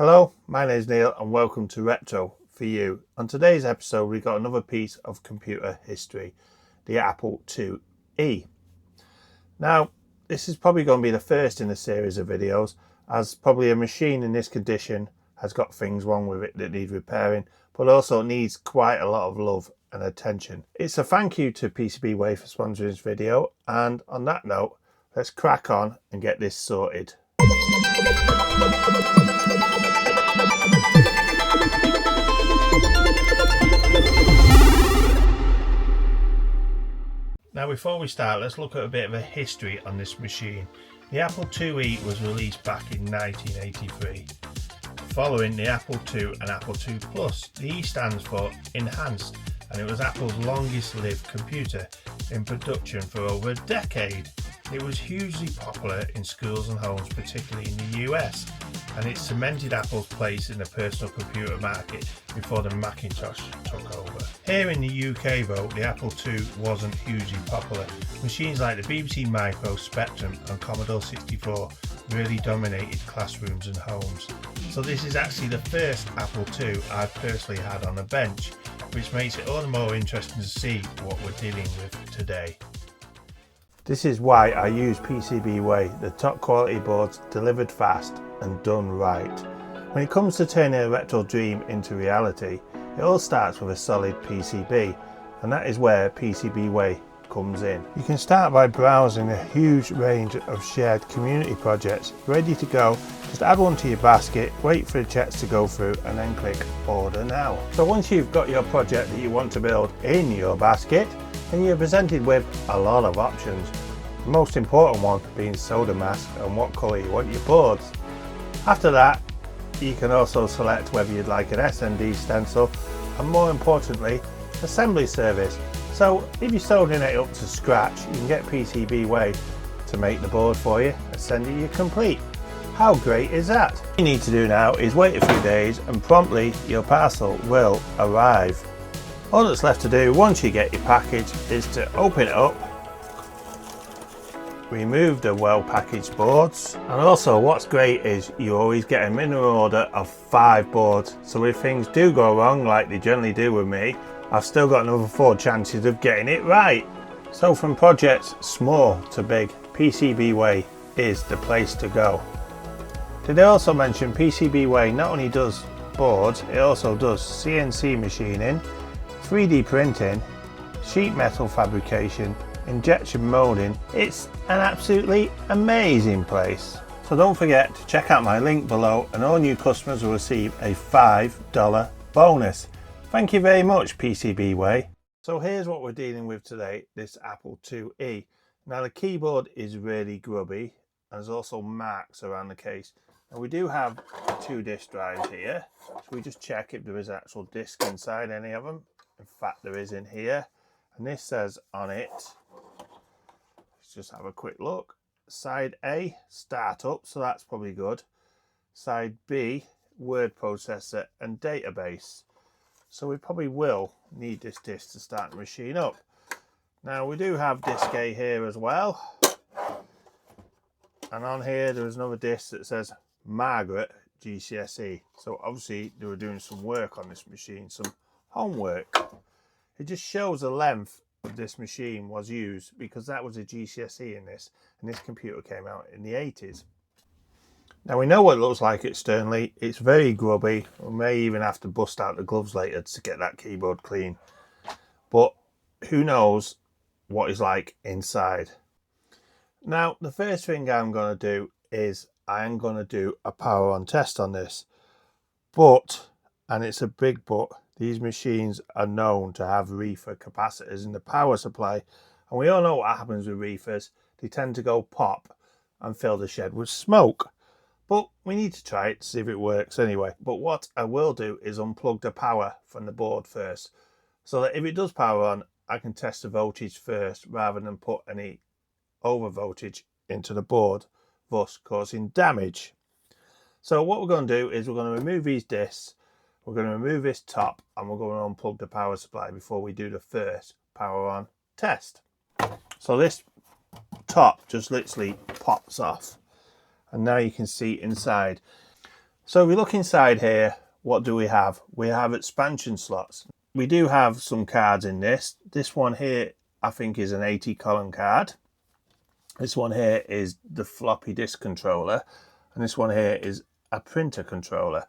Hello, my name is Neil and welcome to Retro for You. On today's episode we've got another piece of computer history, the Apple IIe. Now this is probably going to be the first in a series of videos, as probably a machine in this condition has got things wrong with it that need repairing, but also needs quite a lot of love and attention. It's a thank you to PCBWAY for sponsoring this video, and on that note, let's crack on and get this sorted. Now before we start, let's look at a bit of a history on this machine. The Apple IIe was released back in 1983. Following the Apple II and Apple II Plus, the E stands for Enhanced, and it was Apple's longest lived computer, in production for over a decade. It was hugely popular in schools and homes, particularly in the US, and it cemented Apple's place in the personal computer market before the Macintosh took over. Here in the UK though, the Apple II wasn't hugely popular. Machines like the BBC Micro, Spectrum and Commodore 64 really dominated classrooms and homes. So this is actually the first Apple II I've personally had on a bench, which makes it all the more interesting to see what we're dealing with today. This is why I use PCBWAY, the top quality boards delivered fast and done right. When it comes to turning a retro dream into reality, it all starts with a solid PCB, and that is where PCBWAY comes in. You can start by browsing a huge range of shared community projects ready to go. Just add one to your basket, wait for the checks to go through and then click order now. So once you've got your project that you want to build in your basket, then you're presented with a lot of options. The most important one being solder mask and what colour you want your boards. After that, you can also select whether you'd like an SMD stencil and, more importantly, assembly service. So if you're soldering it up to scratch, you can get PCBWAY to make the board for you and send you complete. How great is that? What you need to do now is wait a few days and promptly your parcel will arrive. All that's left to do once you get your package is to open it up, remove the well packaged boards, and also what's great is you always get a minimum order of 5 boards, so if things do go wrong like they generally do with me, I've still got another 4 chances of getting it right. So from projects small to big, PCBWAY is the place to go. Did I also mention PCBWAY not only does boards, it also does CNC machining, 3D printing, sheet metal fabrication, injection molding. It's an absolutely amazing place. So don't forget to check out my link below, and all new customers will receive a $5 bonus. Thank you very much, PCBWAY. So here's what we're dealing with today, this Apple IIe. Now the keyboard is really grubby, and there's also marks around the case. Now we do have 2 disk drives here, so we just check if there is actual disk inside any of them. In fact, there is in here, and this says on it, let's just have a quick look. Side A, startup, so that's probably good. Side B, word processor and database. So we probably will need this disk to start the machine up. Now we do have disk A here as well, and on here there is another disk that says Margaret GCSE. So obviously they were doing some work on this machine, some homework. It just shows the length of this machine was used, because that was a GCSE in this, and this computer came out in the 80s. Now we know what it looks like externally. It's very grubby. We may even have to bust out the gloves later to get that keyboard clean, but who knows what it's like inside. Now the first thing I'm going to do is I'm going to do a power on test on this, but, and it's a big but, these machines are known to have RIFA capacitors in the power supply, and we all know what happens with RIFAs. They tend to go pop and fill the shed with smoke. But we need to try it to see if it works anyway. But what I will do is unplug the power from the board first, so that if it does power on, I can test the voltage first rather than put any over voltage into the board, thus causing damage. So what we're going to do is we're going to remove these discs. We're going to remove this top, and we're going to unplug the power supply before we do the first power on test. So this top just literally pops off, and now you can see inside. So if we look inside here, what do we have? We have expansion slots. We do have some cards in this. This one here, I think, is an 80 column card. This one here is the floppy disk controller. And this one here is a printer controller.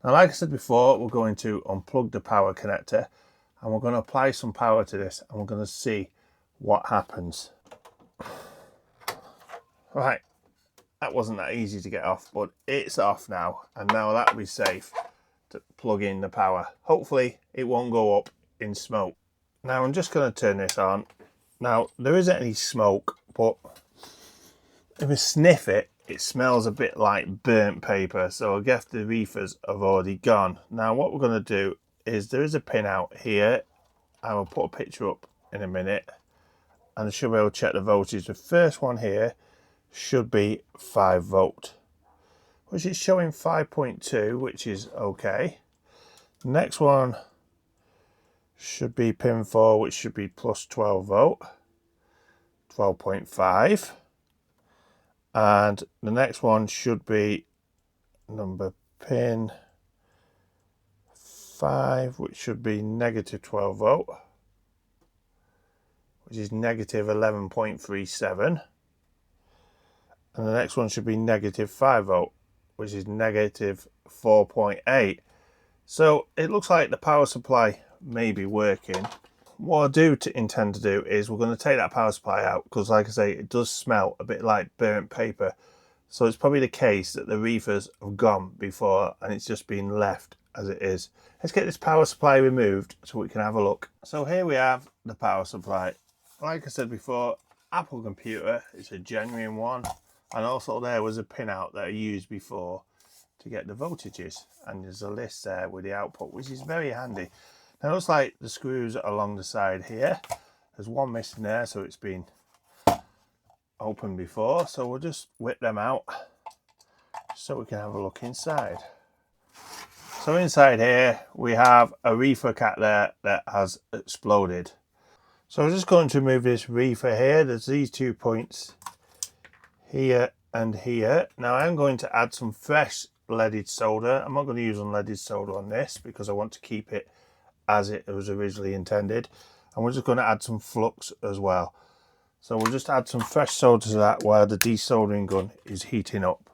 Now, like I said before, we're going to unplug the power connector and we're going to apply some power to this and we're going to see what happens. Right, that wasn't that easy to get off, but it's off now. And now that'll be safe to plug in the power. Hopefully it won't go up in smoke. Now I'm just going to turn this on. Now there isn't any smoke, but if I sniff it, it smells a bit like burnt paper, so I guess the RIFAs have already gone. Now what we're going to do is there is a pin out here. I will put a picture up in a minute and I should be able to check the voltage. The first one here should be 5 volt, which is showing 5.2, which is okay. The next one should be pin 4, which should be plus 12 volt, 12.5. And the next one should be number pin 5, which should be negative 12 volt, which is negative 11.37. And the next one should be negative 5 volt, which is negative 4.8. So it looks like the power supply may be working. What I do intend to do is we're going to take that power supply out because, like I say, it does smell a bit like burnt paper. So it's probably the case that the RIFAs have gone before and it's just been left as it is. Let's get this power supply removed so we can have a look. So here we have the power supply. Like I said before, Apple computer, it's a genuine one. And also there was a pin out that I used before to get the voltages. And there's a list there with the output, which is very handy. Now it looks like the screws are along the side here. There's one missing there, so it's been opened before. So we'll just whip them out so we can have a look inside. So inside here we have a RIFA cap there that has exploded. So I'm just going to remove this RIFA here. There's these 2 points here and here. Now I'm going to add some fresh leaded solder. I'm not going to use unleaded solder on this because I want to keep it as it was originally intended, and we're just going to add some flux as well. So we'll just add some fresh solder to that while the desoldering gun is heating up.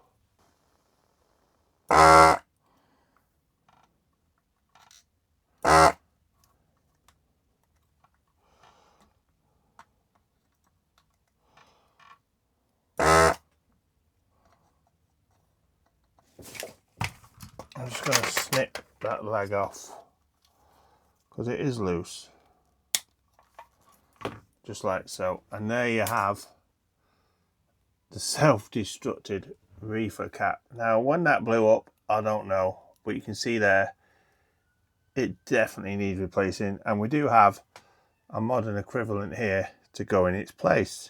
I'm just going to snip that leg off because it is loose, just like so. And there you have the self-destructed RIFA cap. Now when that blew up, I don't know, but you can see there it definitely needs replacing, and we do have a modern equivalent here to go in its place.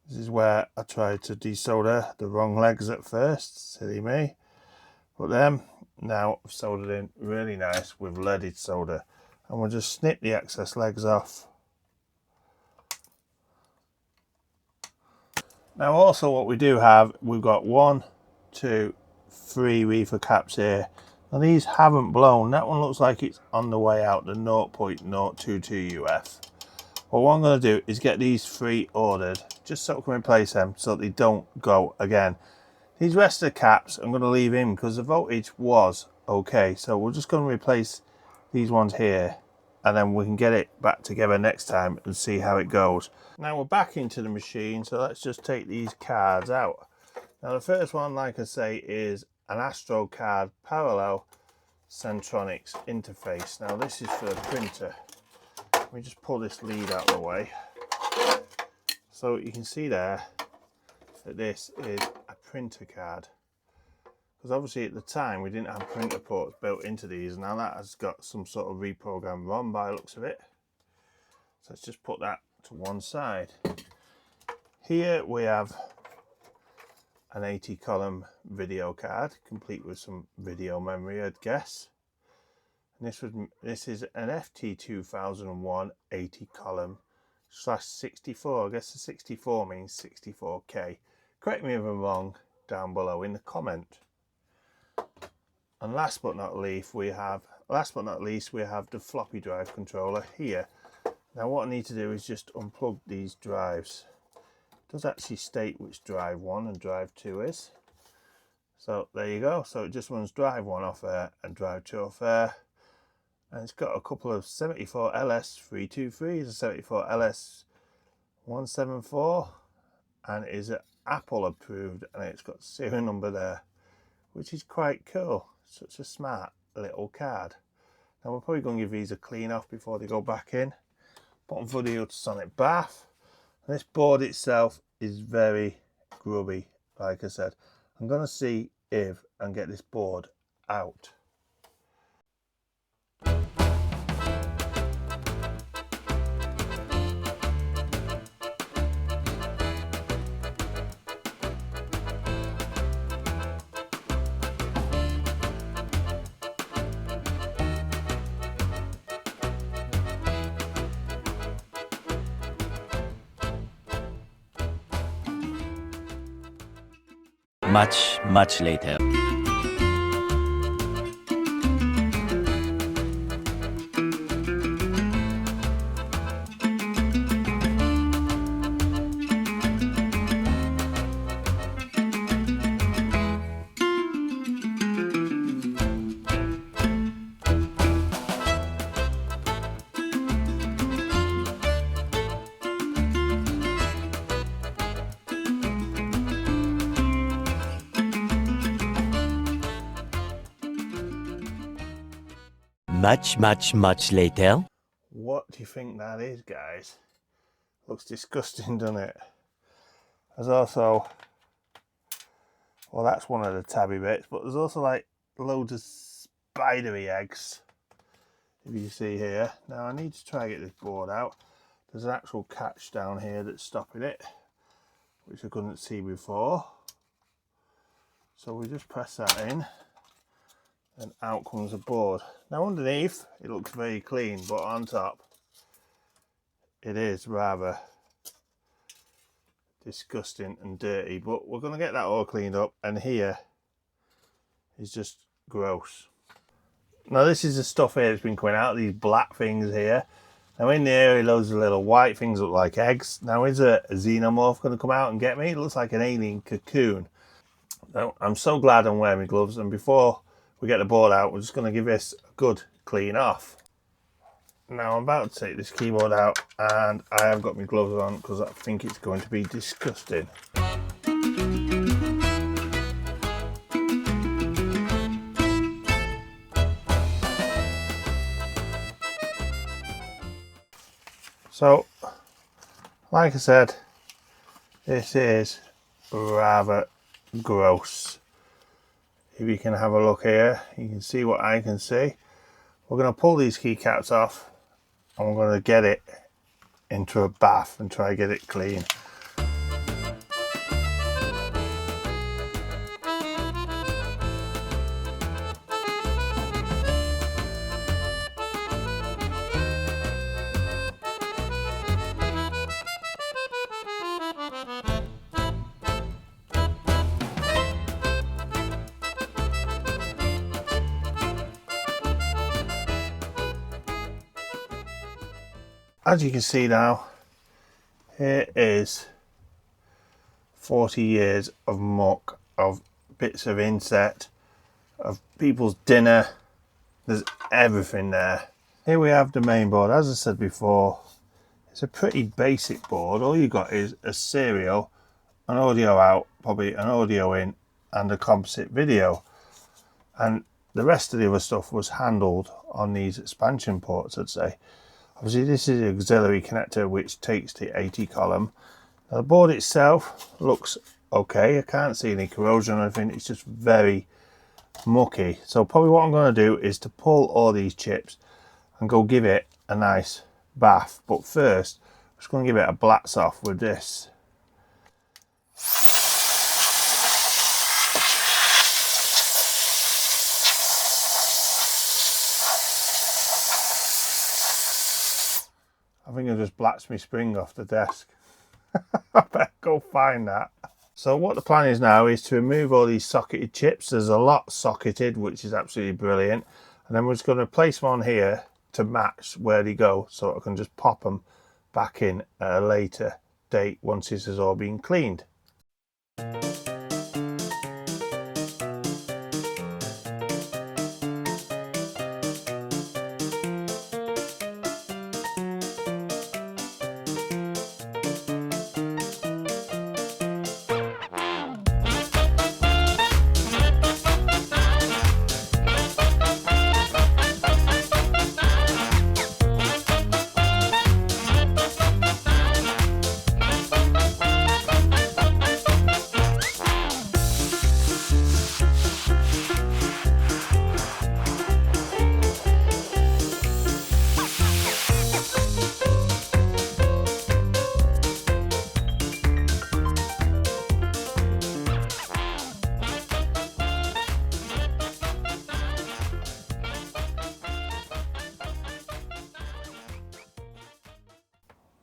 This is where I tried to desolder the wrong legs at first, silly me. But then, now I've soldered in really nice with leaded solder. And we'll just snip the excess legs off. Now also what we do have, we've got 1, 2, 3 RIFA caps here. Now these haven't blown. That one looks like it's on the way out, the 0.022 UF. Well, what I'm going to do is get these 3 ordered, just so I can replace them so that they don't go again. These rest of the caps I'm going to leave in because the voltage was okay. So we're just going to replace these ones here and then we can get it back together next time and see how it goes. Now we're back into the machine, so let's just take these cards out. Now the first one, like I say, is an Astro card parallel Centronics interface. Now this is for a printer. Let me just pull this lead out of the way So you can see there that this is a printer card, because obviously at the time we didn't have printer ports built into these. Now that has got some sort of reprogrammed ROM by the looks of it. So let's just put that to one side. Here we have an 80 column video card, complete with some video memory, I'd guess. And this is an FT2001 80 column /64. I guess the 64 means 64K. Correct me if I'm wrong down below in the comment. And last but not least, we have the floppy drive controller here. Now what I need to do is just unplug these drives. It does actually state which drive 1 and drive 2 is. So there you go. So it just runs drive 1 off there and drive 2 off there. And it's got a couple of 74LS323s, a 74LS174, and it is Apple approved, and it's got serial number there, which is quite cool. Such a smart little card. Now we're probably going to give these a clean off before they go back in. Bottom for the ultrasonic bath. And this board itself is very grubby, like I said. I'm going to see if I can get this board out. Much later. Much later. What do you think that is, guys? Looks disgusting, doesn't it? There's also, well, that's one of the tabby bits, but there's also like loads of spidery eggs, if you see here. Now I need to try and get this board out. There's an actual catch down here that's stopping it, which I couldn't see before. So we just press that in, and out comes the board. Now underneath it looks very clean, but on top it is rather disgusting and dirty. But we're going to get that all cleaned up, and here is just gross. Now this is the stuff here that's been coming out, these black things here. Now in the area loads of little white things look like eggs. Now is a xenomorph going to come out and get me? It looks like an alien cocoon. Now, I'm so glad I'm wearing my gloves, and before we get the board out, we're just going to give this a good clean off. Now I'm about to take this keyboard out, and I have got my gloves on because I think it's going to be disgusting. So, like I said, this is rather gross. If you can have a look here, you can see what I can see. We're going to pull these keycaps off, and we're going to get it into a bath and try to get it clean. As you can see now, here is 40 years of muck, of bits of insect, of people's dinner. There's everything there. Here we have the main board. As I said before, it's a pretty basic board. All you got is a serial, an audio out, probably an audio in, and a composite video. And the rest of the other stuff was handled on these expansion ports, I'd say. Obviously this is the auxiliary connector which takes the 80 column. Now, the board itself looks okay. I can't see any corrosion or anything. It's just very mucky. So probably what I'm going to do is to pull all these chips and go give it a nice bath. But first, I'm just going to give it a blast off with this. I think I just blatched my spring off the desk. I better go find that. So what the plan is now is to remove all these socketed chips. There's a lot socketed, which is absolutely brilliant. And then we're just going to place them on here to match where they go, so I can just pop them back in at a later date once this has all been cleaned.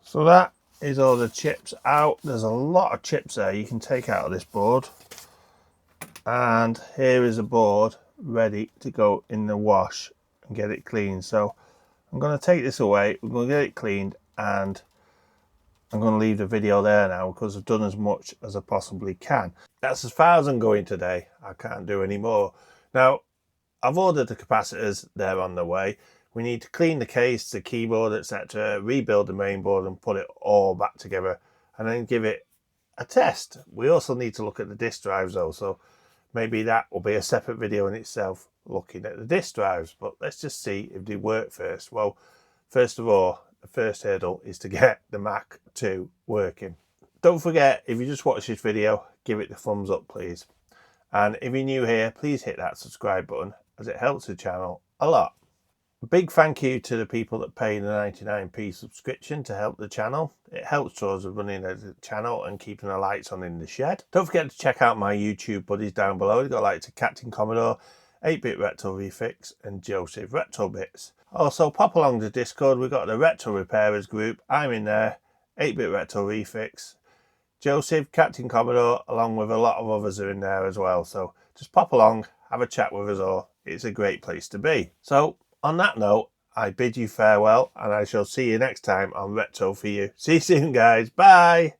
So that is all the chips out. There's a lot of chips there you can take out of this board. And here is a board ready to go in the wash and get it cleaned. So I'm going to take this away, we're going to get it cleaned, and I'm going to leave the video there now because I've done as much as I possibly can. That's as far as I'm going today. I can't do any more. Now, I've ordered the capacitors, they're on the way. We need to clean the case, the keyboard, etc., rebuild the main board and put it all back together and then give it a test. We also need to look at the disk drives though, so maybe that will be a separate video in itself looking at the disk drives, but let's just see if they work first. Well, first of all, the first hurdle is to get the Mac 2 working. Don't forget, if you just watched this video, give it the thumbs up please. And if you're new here, please hit that subscribe button as it helps the channel a lot. A big thank you to the people that pay the 99p subscription to help the channel. It helps us with running the channel and keeping the lights on in the shed. Don't forget to check out my YouTube buddies down below. They've got like to Captain Commodore, 8-Bit Retro Refix and Joseph Retro Bits. Also pop along to Discord, we've got the Retro Repairers group. I'm in there, 8-Bit Retro Refix, Joseph, Captain Commodore, along with a lot of others are in there as well. So just pop along, have a chat with us all. It's a great place to be. So on that note, I bid you farewell and I shall see you next time on Retro for You. See you soon guys, bye!